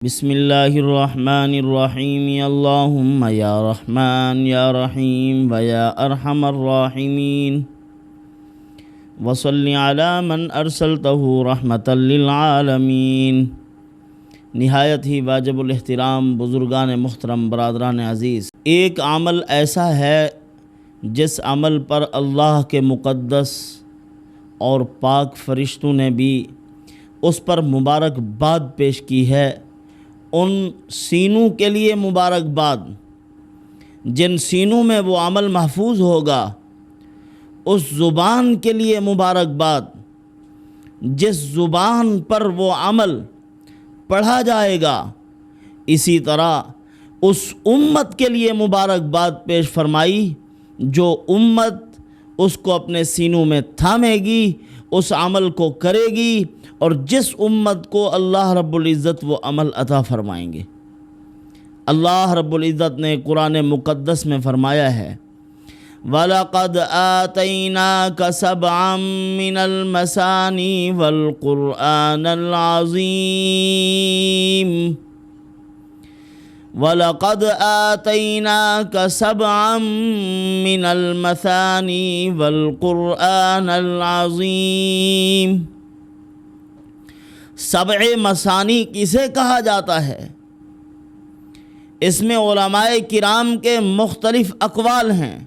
بسم اللہ الرحمن الرحیم اللہم یا رحمن یا رحیم ویا ارحم الراحمین وصلی علی من ارسلتہ رحمتا للعالمین۔ نہایت ہی واجب الاحترام بزرگان محترم، برادران عزیز، ایک عمل ایسا ہے جس عمل پر اللہ کے مقدس اور پاک فرشتوں نے بھی اس پر مبارکباد پیش کی ہے۔ ان سینوں کے لیے مبارکباد جن سینوں میں وہ عمل محفوظ ہوگا، اس زبان کے لیے مبارکباد جس زبان پر وہ عمل پڑھا جائے گا، اسی طرح اس امت کے لیے مبارکباد پیش فرمائی جو امت اس کو اپنے سینوں میں تھامے گی، اس عمل کو کرے گی، اور جس امت کو اللہ رب العزت وہ عمل عطا فرمائیں گے۔ اللہ رب العزت نے قرآن مقدس میں فرمایا ہے وَلَقَدْ آتَيْنَاكَ سَبْعًا مِّنَ الْمَثَانِي وَالْقُرْآنَ الْعَظِيمَ وَلَقَدْ آتَيْنَاكَ سَبْعًا مِّنَ الْمَثَانِي وَالْقُرْآنَ الْعَظِيمَ۔ سبع مثانی کسے کہا جاتا ہے؟ اس میں علماء کرام کے مختلف اقوال ہیں۔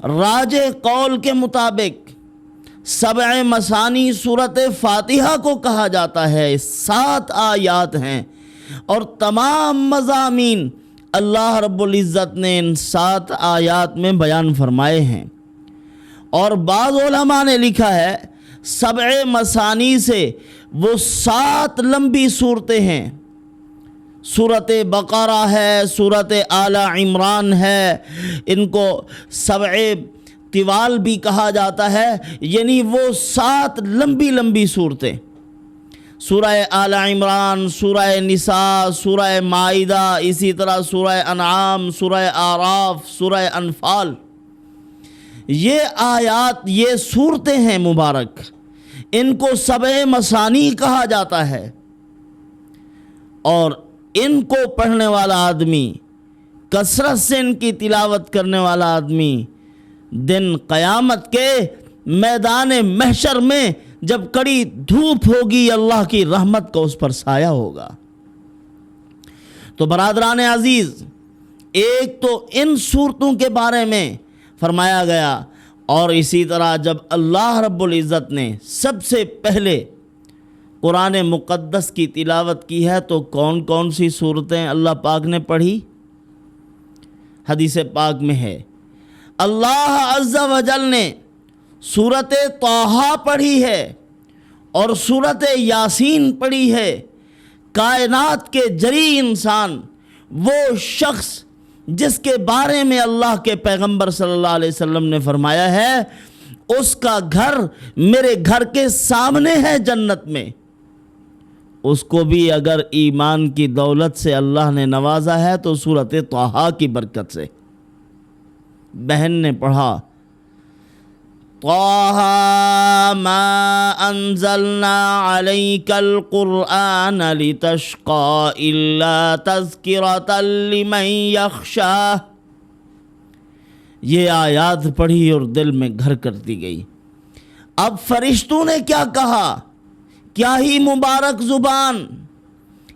راجح قول کے مطابق سبع مثانی سورۃ فاتحہ کو کہا جاتا ہے۔ 7 آیات ہیں اور تمام مضامین اللہ رب العزت نے ان 7 آیات میں بیان فرمائے ہیں۔ اور بعض علماء نے لکھا ہے سبع مثانی سے وہ 7 لمبی صورتیں ہیں۔ سورۃ بقرہ ہے، سورۃ آل عمران ہے، ان کو سبع طوال بھی کہا جاتا ہے، یعنی وہ 7 لمبی صورتیں۔ سورہ آل عمران، سورہ نساء، سورہ مائدہ، اسی طرح سورہ انعام، سورہ اعراف، سورہ انفال، یہ آیات، یہ صورتیں ہیں مبارک، ان کو سبع مثانی کہا جاتا ہے۔ اور ان کو پڑھنے والا آدمی، کثرت سے ان کی تلاوت کرنے والا آدمی، دن قیامت کے میدان محشر میں جب کڑی دھوپ ہوگی، اللہ کی رحمت کا اس پر سایہ ہوگا۔ تو برادران عزیز، ایک تو ان صورتوں کے بارے میں فرمایا گیا، اور اسی طرح جب اللہ رب العزت نے سب سے پہلے قرآن مقدس کی تلاوت کی ہے تو کون کون سی صورتیں اللہ پاک نے پڑھی؟ حدیث پاک میں ہے اللہ عز و جل نے سورۃ طٰہٰ پڑھی ہے اور سورۃ یاسین پڑھی ہے۔ کائنات کے جری انسان، وہ شخص جس کے بارے میں اللہ کے پیغمبر صلی اللہ علیہ وسلم نے فرمایا ہے اس کا گھر میرے گھر کے سامنے ہے جنت میں، اس کو بھی اگر ایمان کی دولت سے اللہ نے نوازا ہے تو سورۃ طٰہٰ کی برکت سے۔ بہن نے پڑھا طٰہٰ ما انزلنا علیک القرآن لتشقى الا تذکرۃ لمن یخشیٰ، یہ آیات پڑھی اور دل میں گھر کرتی گئی۔ اب فرشتوں نے کیا کہا؟ کیا ہی مبارک زبان،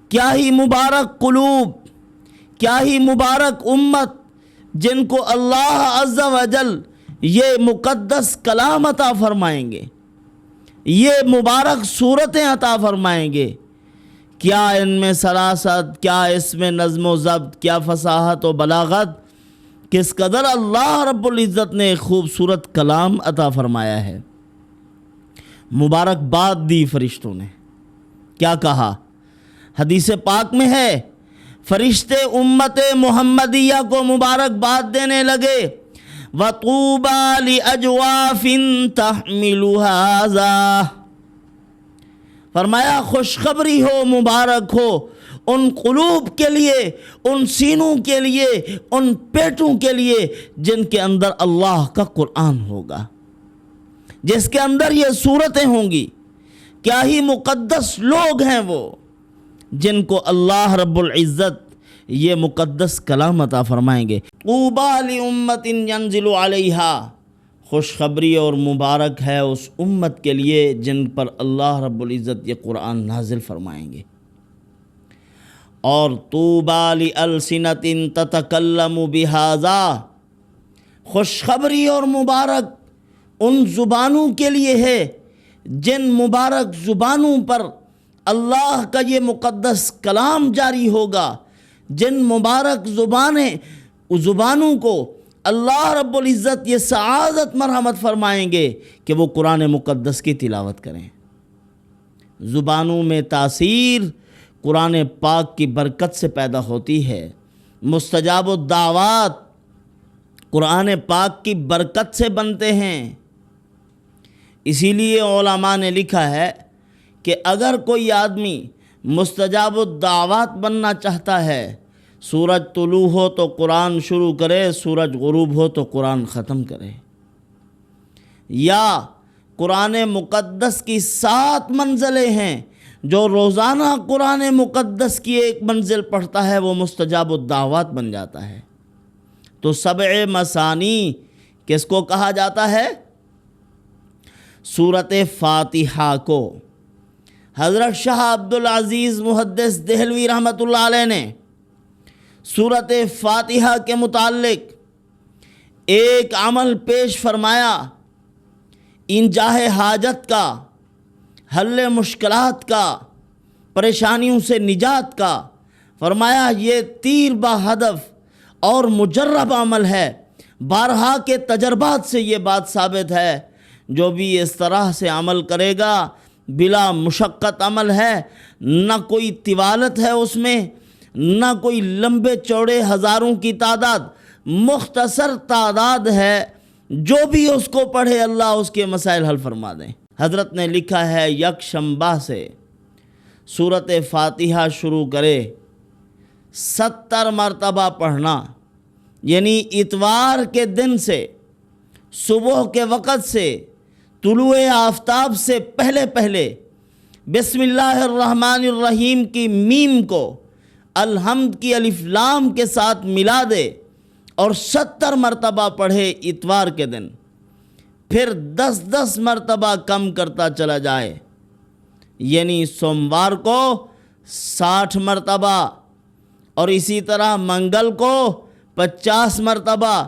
کیا ہی مبارک قلوب، کیا ہی مبارک امت جن کو اللہ عز و جل یہ مقدس کلام عطا فرمائیں گے، یہ مبارک صورتیں عطا فرمائیں گے۔ کیا ان میں سراست، کیا اس میں نظم و ضبط، کیا فصاحت و بلاغت، کس قدر اللہ رب العزت نے ایک خوبصورت کلام عطا فرمایا ہے۔ مبارکباد دی فرشتوں نے، کیا کہا؟ حدیث پاک میں ہے فرشتے امت محمدیہ کو مبارکباد دینے لگے وَطُوبَى لِأَجْوَافٍ تَحْمِلُ هَذَا، فرمایا خوشخبری ہو، مبارک ہو ان قلوب کے لیے، ان سینوں کے لیے، ان پیٹوں کے لیے جن کے اندر اللہ کا قرآن ہوگا، جس کے اندر یہ صورتیں ہوں گی۔ کیا ہی مقدس لوگ ہیں وہ، جن کو اللہ رب العزت یہ مقدس کلام عطا فرمائیں گے۔ طوبیٰ لأمۃ ینزل علیہا، خوشخبری اور مبارک ہے اس امت کے لیے جن پر اللہ رب العزت یہ قرآن نازل فرمائیں گے۔ اور طوبیٰ لألسنۃ تتکلم بہذا، خوشخبری اور مبارک ان زبانوں کے لیے ہے جن مبارک زبانوں پر اللہ کا یہ مقدس کلام جاری ہوگا، جن مبارک زبانوں کو اللہ رب العزت یہ سعادت مرحمت فرمائیں گے کہ وہ قرآن مقدس کی تلاوت کریں۔ زبانوں میں تاثیر قرآن پاک کی برکت سے پیدا ہوتی ہے۔ مستجاب الدعوات قرآن پاک کی برکت سے بنتے ہیں۔ اسی لیے علماء نے لکھا ہے کہ اگر کوئی آدمی مستجاب الدعوات بننا چاہتا ہے، سورج طلوع ہو تو قرآن شروع کرے، سورج غروب ہو تو قرآن ختم کرے، یا قرآن مقدس کی 7 منزلیں ہیں، جو روزانہ قرآن مقدس کی ایک منزل پڑھتا ہے وہ مستجاب الدعوات بن جاتا ہے۔ تو 7 مثانی کس کو کہا جاتا ہے؟ سورۃ فاتحہ کو۔ حضرت شاہ عبدالعزیز محدث دہلوی رحمۃ اللہ علیہ نے سورۃ فاتحہ کے متعلق ایک عمل پیش فرمایا، انجاہ حاجت کا، حل مشکلات کا، پریشانیوں سے نجات کا۔ فرمایا یہ تیر با ہدف اور مجرب عمل ہے، بارہا کے تجربات سے یہ بات ثابت ہے، جو بھی اس طرح سے عمل کرے گا بلا مشقت عمل ہے، نہ کوئی طوالت ہے اس میں، نہ کوئی لمبے چوڑے ہزاروں کی تعداد، مختصر تعداد ہے، جو بھی اس کو پڑھے اللہ اس کے مسائل حل فرما دیں۔ حضرت نے لکھا ہے یکشنبہ سے سورۃ فاتحہ شروع کرے، 70 مرتبہ پڑھنا، یعنی اتوار کے دن سے صبح کے وقت سے طلوع آفتاب سے پہلے بسم اللہ الرحمن الرحیم کی میم کو الحمد کی الف لام کے ساتھ ملا دے اور 70 مرتبہ پڑھے اتوار کے دن، پھر 10 مرتبہ کم کرتا چلا جائے، یعنی سوموار کو 60 مرتبہ اور اسی طرح منگل کو 50 مرتبہ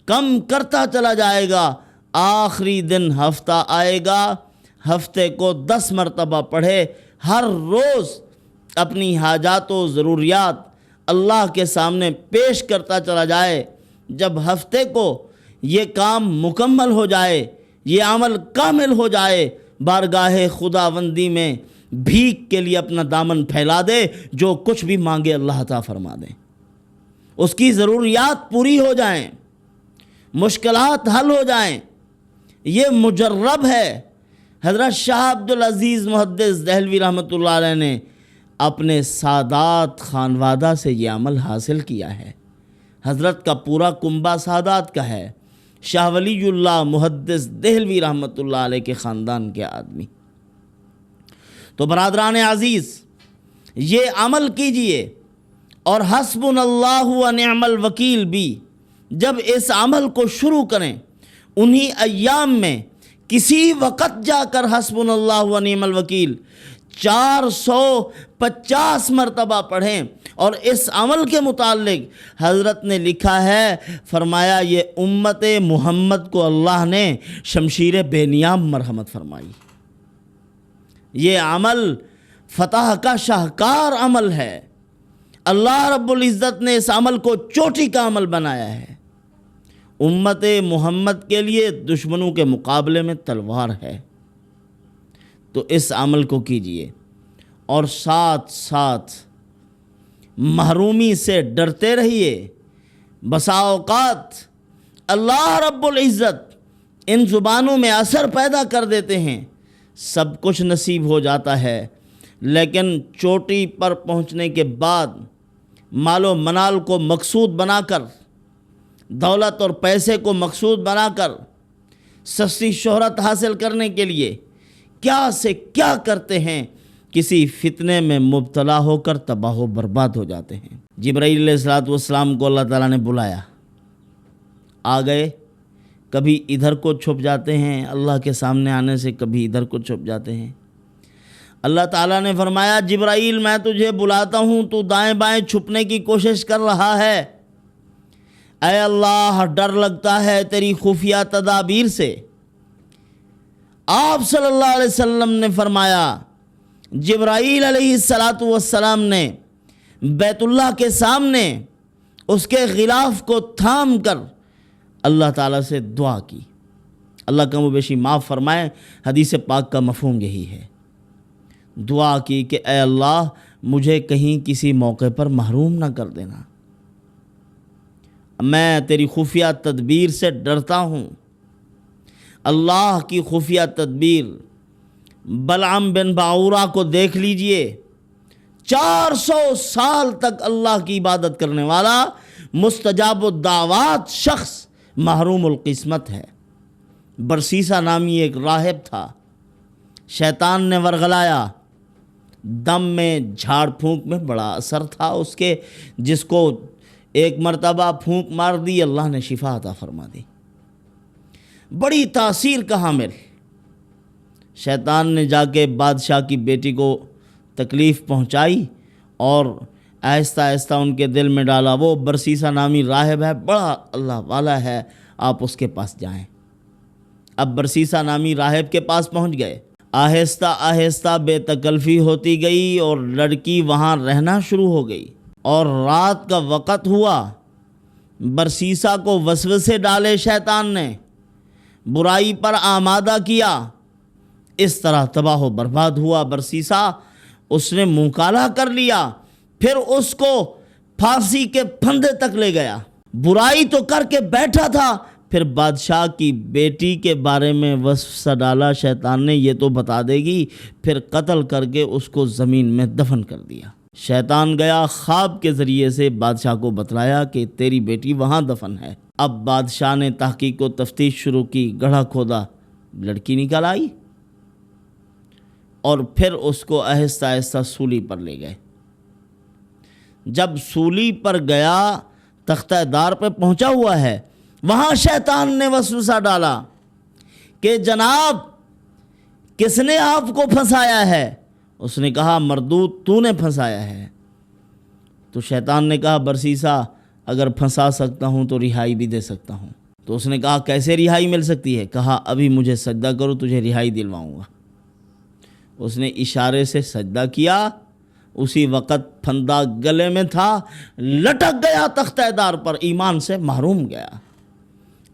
کم کرتا چلا جائے گا۔ آخری دن ہفتہ آئے گا، ہفتے کو 10 مرتبہ پڑھے، ہر روز اپنی حاجات و ضروریات اللہ کے سامنے پیش کرتا چلا جائے۔ جب ہفتے کو یہ کام مکمل ہو جائے، یہ عمل کامل ہو جائے، بارگاہ خداوندی میں بھیک کے لیے اپنا دامن پھیلا دے، جو کچھ بھی مانگے اللہ عطا فرما دے، اس کی ضروریات پوری ہو جائیں، مشکلات حل ہو جائیں۔ یہ مجرب ہے۔ حضرت شاہ عبدالعزیز محدث دہلوی رحمۃ اللہ علیہ نے اپنے سادات خانوادہ سے یہ عمل حاصل کیا ہے۔ حضرت کا پورا کنبہ سادات کا ہے، شاہ ولی اللہ محدث دہلوی رحمۃ اللہ علیہ کے خاندان کے آدمی۔ تو برادران عزیز، یہ عمل کیجئے، اور حسبنا اللہ و نعم الوکیل بھی جب اس عمل کو شروع کریں، انہی ایام میں کسی وقت جا کر حسبنا اللہ و نعم الوکیل 450 مرتبہ پڑھیں۔ اور اس عمل کے متعلق حضرت نے لکھا ہے، فرمایا یہ امت محمد کو اللہ نے شمشیر بے نیام مرحمت فرمائی۔ یہ عمل فتح کا شاہکار عمل ہے۔ اللہ رب العزت نے اس عمل کو چوٹی کا عمل بنایا ہے۔ امت محمد کے لیے دشمنوں کے مقابلے میں تلوار ہے۔ تو اس عمل کو کیجئے، اور ساتھ ساتھ محرومی سے ڈرتے رہیے۔ بسا اوقات اللہ رب العزت ان زبانوں میں اثر پیدا کر دیتے ہیں، سب کچھ نصیب ہو جاتا ہے، لیکن چوٹی پر پہنچنے کے بعد مال و منال کو مقصود بنا کر، دولت اور پیسے کو مقصود بنا کر، سستی شہرت حاصل کرنے کے لیے کیا سے کیا کرتے ہیں کسی فتنے میں مبتلا ہو کر تباہ و برباد ہو جاتے ہیں۔ جبرائیل علیہ السلام کو اللہ تعالیٰ نے بلایا، آ گئے، کبھی ادھر کو چھپ جاتے ہیں اللہ کے سامنے آنے سے، کبھی ادھر کو چھپ جاتے ہیں۔ اللہ تعالیٰ نے فرمایا جبرائیل میں تجھے بلاتا ہوں، تو دائیں بائیں چھپنے کی کوشش کر رہا ہے، اے اللہ ڈر لگتا ہے تیری خفیہ تدابیر سے۔ آپ صلی اللہ علیہ وسلم نے فرمایا جبرائیل علیہ السلام نے بیت اللہ کے سامنے اس کے غلاف کو تھام کر اللہ تعالیٰ سے دعا کی، اللہ کم و بیشی معاف فرمائے، حدیث پاک کا مفہوم یہی ہے۔ دعا کی کہ اے اللہ مجھے کہیں کسی موقع پر محروم نہ کر دینا، میں تیری خفیہ تدبیر سے ڈرتا ہوں۔ اللہ کی خفیہ تدبیر، بلعام بن باعورہ کو دیکھ لیجئے، 400 سال تک اللہ کی عبادت کرنے والا مستجاب الدعوات شخص محروم القسمت ہے۔ برسیسہ نامی ایک راہب تھا، شیطان نے ورغلایا، دم میں جھاڑ پھونک میں بڑا اثر تھا اس کے، جس کو ایک مرتبہ پھونک مار دی اللہ نے شفا عطا فرما دی، بڑی تاثیر کا حامل۔ شیطان نے جا کے بادشاہ کی بیٹی کو تکلیف پہنچائی اور آہستہ آہستہ ان کے دل میں ڈالا، وہ برسیسہ نامی راہب ہے، بڑا اللہ والا ہے، آپ اس کے پاس جائیں۔ اب برسیسہ نامی راہب کے پاس پہنچ گئے، آہستہ آہستہ بے تکلفی ہوتی گئی اور لڑکی وہاں رہنا شروع ہو گئی، اور رات کا وقت ہوا، برسیسہ کو وسوسے ڈالے شیطان نے، برائی پر آمادہ کیا، اس طرح تباہ و برباد ہوا برسیسہ۔ اس نے منہ کالا کر لیا، پھر اس کو پھانسی کے پھندے تک لے گیا۔ برائی تو کر کے بیٹھا تھا، پھر بادشاہ کی بیٹی کے بارے میں وسوسہ ڈالا شیطان نے، یہ تو بتا دے گی، پھر قتل کر کے اس کو زمین میں دفن کر دیا۔ شیطان گیا خواب کے ذریعے سے بادشاہ کو بتلایا کہ تیری بیٹی وہاں دفن ہے۔ اب بادشاہ نے تحقیق و تفتیش شروع کی، گڑھا کھودا، لڑکی نکل آئی، اور پھر اس کو آہستہ آہستہ سولی پر لے گئے۔ جب سولی پر گیا، تختہ دار پہ پہنچا ہوا ہے، وہاں شیطان نے وسوسہ ڈالا کہ جناب کس نے آپ کو پھنسایا ہے؟ اس نے کہا مردود تو نے پھنسایا ہے۔ تو شیطان نے کہا برسیسہ اگر پھنسا سکتا ہوں تو رہائی بھی دے سکتا ہوں۔ تو اس نے کہا کیسے رہائی مل سکتی ہے؟ کہا ابھی مجھے سجدہ کرو تجھے رہائی دلواؤں گا۔ اس نے اشارے سے سجدہ کیا، اسی وقت پھندا گلے میں تھا، لٹک گیا تختہ دار پر، ایمان سے محروم گیا۔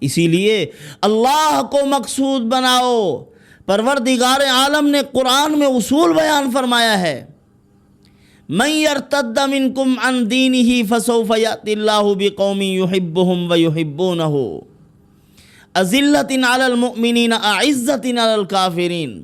اسی لیے اللہ کو مقصود بناؤ۔ پروردگار عالم نے قرآن میں اصول بیان فرمایا ہے، من یرتد منکم عن دینہ فسوف یأتی اللہ بقوم یحبہم ویحبونہ اذلۃ علی المؤمنین اعزۃ علی الکافرین۔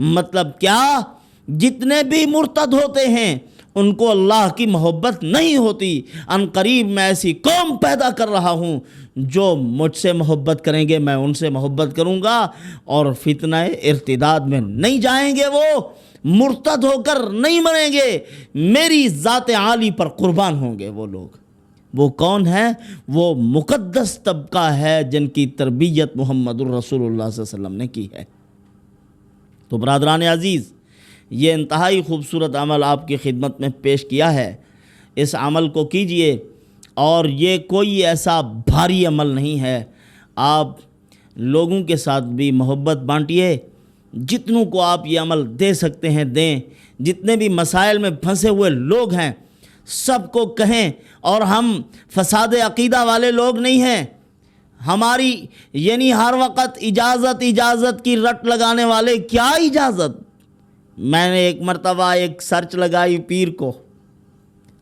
مطلب کیا؟ جتنے بھی مرتد ہوتے ہیں ان کو اللہ کی محبت نہیں ہوتی، ان قریب میں ایسی قوم پیدا کر رہا ہوں جو مجھ سے محبت کریں گے، میں ان سے محبت کروں گا، اور فتنہ ارتداد میں نہیں جائیں گے، وہ مرتد ہو کر نہیں مریں گے، میری ذات عالی پر قربان ہوں گے وہ لوگ۔ وہ کون ہیں؟ وہ مقدس طبقہ ہے جن کی تربیت محمد الرسول اللہ صلی اللہ علیہ وسلم نے کی ہے۔ تو برادران عزیز، یہ انتہائی خوبصورت عمل آپ کی خدمت میں پیش کیا ہے، اس عمل کو کیجئے، اور یہ کوئی ایسا بھاری عمل نہیں ہے، آپ لوگوں کے ساتھ بھی محبت بانٹیے، جتنوں کو آپ یہ عمل دے سکتے ہیں دیں، جتنے بھی مسائل میں پھنسے ہوئے لوگ ہیں سب کو کہیں، اور ہم فساد عقیدہ والے لوگ نہیں ہیں، ہماری یعنی ہر وقت اجازت کی رٹ لگانے والے، کیا اجازت؟ میں نے ایک مرتبہ ایک سرچ لگائی پیر کو،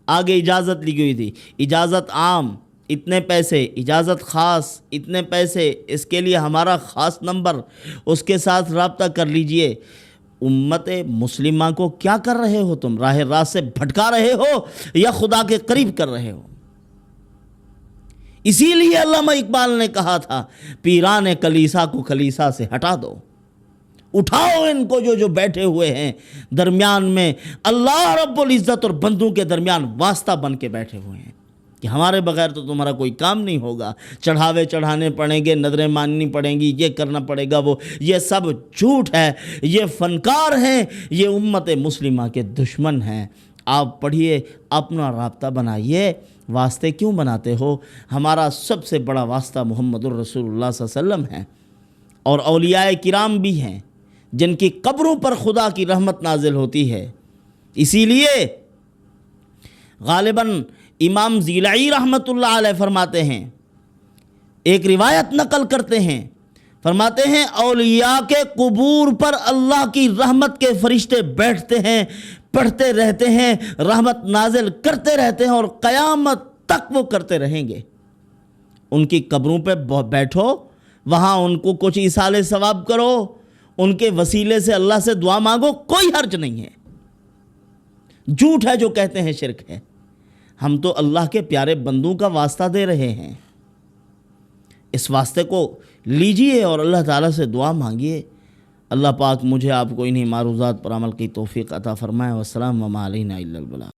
آگے اجازت لکھی ہوئی تھی، اجازت عام اتنے پیسے، اجازت خاص اتنے پیسے، اس کے لیے ہمارا خاص نمبر، اس کے ساتھ رابطہ کر لیجئے۔ امت مسلمہ کو کیا کر رہے ہو تم؟ راہ راست سے بھٹکا رہے ہو یا خدا کے قریب کر رہے ہو؟ اسی لیے علامہ اقبال نے کہا تھا پیران کلیسا کو کلیسا سے ہٹا دو، اٹھاؤ ان کو جو بیٹھے ہوئے ہیں درمیان میں، اللہ رب العزت اور بندوں کے درمیان واسطہ بن کے بیٹھے ہوئے ہیں کہ ہمارے بغیر تو تمہارا کوئی کام نہیں ہوگا، چڑھاوے چڑھانے پڑیں گے، نظریں ماننی پڑیں گی، یہ کرنا پڑے گا وہ، یہ سب جھوٹ ہے، یہ فنکار ہیں، یہ امت مسلمہ کے دشمن ہیں۔ آپ پڑھیے، اپنا رابطہ بنائیے۔ واسطے کیوں بناتے ہو؟ ہمارا سب سے بڑا واسطہ محمد الرسول اللہ صلی اللہ علیہ وسلم ہے، اور اولیاء کرام بھی ہیں جن کی قبروں پر خدا کی رحمت نازل ہوتی ہے۔ اسی لیے غالباً امام ضیلعی رحمۃ اللہ علیہ فرماتے ہیں، ایک روایت نقل کرتے ہیں، فرماتے ہیں اولیاء کے قبور پر اللہ کی رحمت کے فرشتے بیٹھتے ہیں، پڑھتے رہتے ہیں، رحمت نازل کرتے رہتے ہیں، اور قیامت تک وہ کرتے رہیں گے۔ ان کی قبروں پہ بیٹھو، وہاں ان کو کچھ ایصال ثواب کرو، ان کے وسیلے سے اللہ سے دعا مانگو، کوئی حرج نہیں ہے۔ جھوٹ ہے جو کہتے ہیں شرک ہے۔ ہم تو اللہ کے پیارے بندوں کا واسطہ دے رہے ہیں، اس واسطے کو لیجئے اور اللہ تعالیٰ سے دعا مانگیے۔ اللہ پاک مجھے آپ کو انہی معروضات پر عمل کی توفیق عطا فرمائے۔ والسلام وما علینا الا البلاغ۔